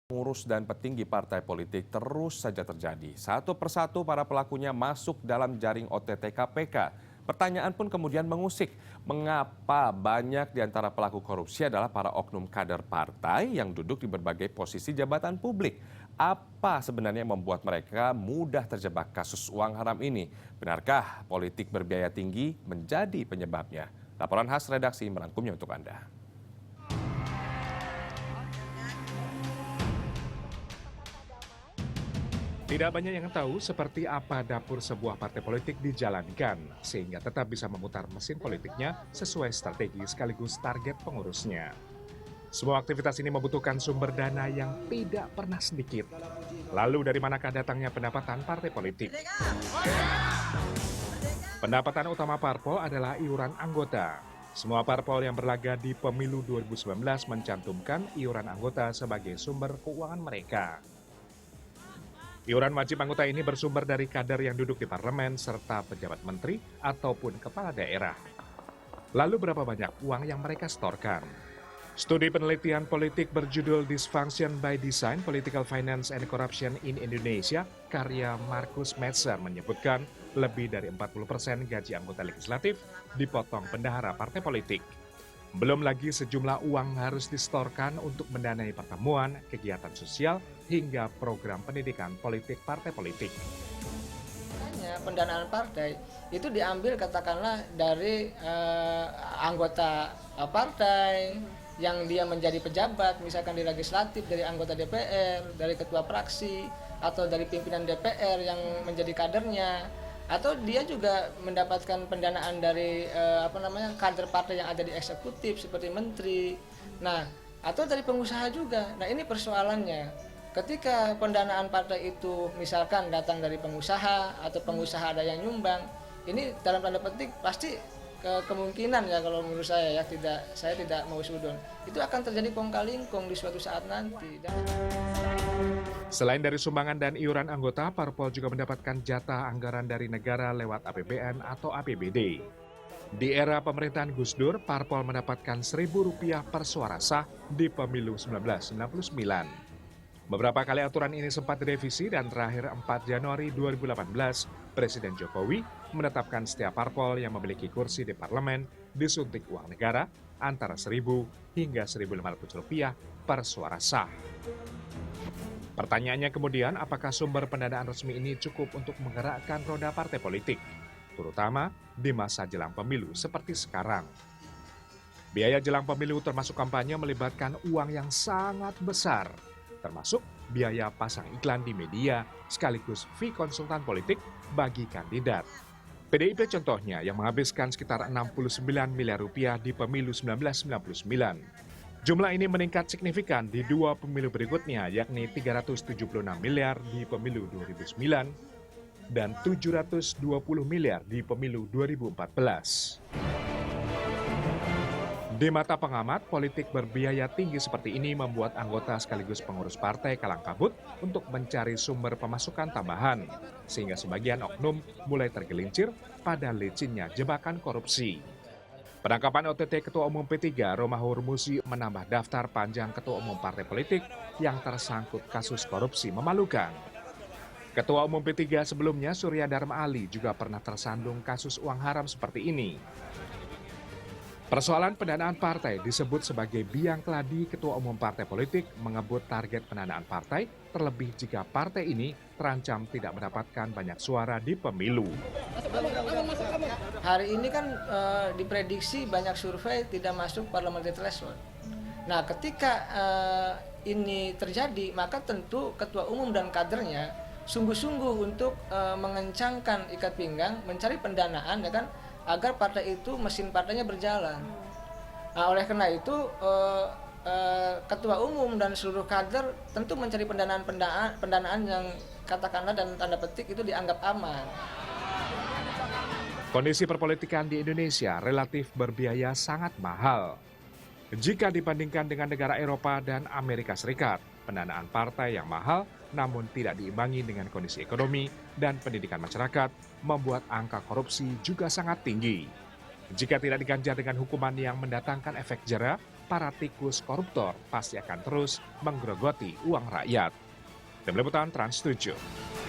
Pengurus dan petinggi partai politik terus saja terjadi. Satu persatu para pelakunya masuk dalam jaring OTT KPK. Pertanyaan pun kemudian mengusik, mengapa banyak di antara pelaku korupsi adalah para oknum kader partai yang duduk di berbagai posisi jabatan publik. Apa sebenarnya yang membuat mereka mudah terjebak kasus uang haram ini? Benarkah politik berbiaya tinggi menjadi penyebabnya? Laporan khas redaksi merangkumnya untuk Anda. Tidak banyak yang tahu seperti apa dapur sebuah partai politik dijalankan, sehingga tetap bisa memutar mesin politiknya sesuai strategi sekaligus target pengurusnya. Semua aktivitas ini membutuhkan sumber dana yang tidak pernah sedikit. Lalu dari manakah datangnya pendapatan partai politik? Pendapatan utama parpol adalah iuran anggota. Semua parpol yang berlaga di pemilu 2019 mencantumkan iuran anggota sebagai sumber keuangan mereka. Iuran wajib anggota ini bersumber dari kader yang duduk di parlemen serta pejabat menteri ataupun kepala daerah. Lalu berapa banyak uang yang mereka setorkan? Studi penelitian politik berjudul Dysfunction by Design, Political Finance and Corruption in Indonesia, karya Markus Metzer menyebutkan lebih dari 40% gaji anggota legislatif dipotong bendahara partai politik. Belum lagi sejumlah uang harus disetorkan untuk mendanai pertemuan, kegiatan sosial, hingga program pendidikan politik partai politik. Pendanaan partai itu diambil katakanlah dari anggota partai yang dia menjadi pejabat, misalkan di legislatif, dari anggota DPR, dari ketua fraksi, atau dari pimpinan DPR yang menjadi kadernya, atau dia juga mendapatkan pendanaan dari kader partai yang ada di eksekutif seperti menteri. Nah, atau dari pengusaha juga. Nah, ini persoalannya. Ketika pendanaan partai itu misalkan datang dari pengusaha atau pengusaha ada yang nyumbang, ini dalam tanda petik pasti kemungkinan ya kalau menurut saya saya tidak mau sudon. Itu akan terjadi kong kali kong di suatu saat nanti. Selain dari sumbangan dan iuran anggota, parpol juga mendapatkan jatah anggaran dari negara lewat APBN atau APBD. Di era pemerintahan Gus Dur, parpol mendapatkan Rp1.000 per suara sah di pemilu 1999. Beberapa kali aturan ini sempat direvisi dan terakhir 4 Januari 2018, Presiden Jokowi menetapkan setiap parpol yang memiliki kursi di parlemen disuntik uang negara antara Rp1.000 hingga Rp1.500 per suara sah. Pertanyaannya kemudian, apakah sumber pendanaan resmi ini cukup untuk menggerakkan roda partai politik, terutama di masa jelang pemilu seperti sekarang? Biaya jelang pemilu termasuk kampanye melibatkan uang yang sangat besar, termasuk biaya pasang iklan di media sekaligus fee konsultan politik bagi kandidat. PDIP contohnya yang menghabiskan sekitar Rp69 miliar di pemilu 1999. Jumlah ini meningkat signifikan di dua pemilu berikutnya, yakni Rp376 miliar di pemilu 2009 dan Rp720 miliar di pemilu 2014. Di mata pengamat, politik berbiaya tinggi seperti ini membuat anggota sekaligus pengurus partai kalang kabut untuk mencari sumber pemasukan tambahan, sehingga sebagian oknum mulai tergelincir pada licinnya jebakan korupsi. Penangkapan OTT Ketua Umum P3 Romahur Muzi menambah daftar panjang ketua umum partai politik yang tersangkut kasus korupsi memalukan. Ketua Umum P3 sebelumnya Surya Dharma Ali juga pernah tersandung kasus uang haram seperti ini. Persoalan pendanaan partai disebut sebagai biang keladi ketua umum partai politik mengebut target pendanaan partai, terlebih jika partai ini terancam tidak mendapatkan banyak suara di pemilu. Hari ini kan diprediksi banyak survei tidak masuk parliamentary threshold. Nah, ketika ini terjadi, maka tentu ketua umum dan kadernya sungguh-sungguh untuk mengencangkan ikat pinggang, mencari pendanaan, ya kan, agar partai itu mesin partainya berjalan. Nah, oleh karena itu ketua umum dan seluruh kader tentu mencari pendanaan yang katakanlah dan tanda petik itu dianggap aman. Kondisi perpolitikan di Indonesia relatif berbiaya sangat mahal. Jika dibandingkan dengan negara Eropa dan Amerika Serikat, pendanaan partai yang mahal namun tidak diimbangi dengan kondisi ekonomi dan pendidikan masyarakat membuat angka korupsi juga sangat tinggi. Jika tidak diganjar dengan hukuman yang mendatangkan efek jera, para tikus koruptor pasti akan terus menggerogoti uang rakyat. Tim Liputan Trans 7.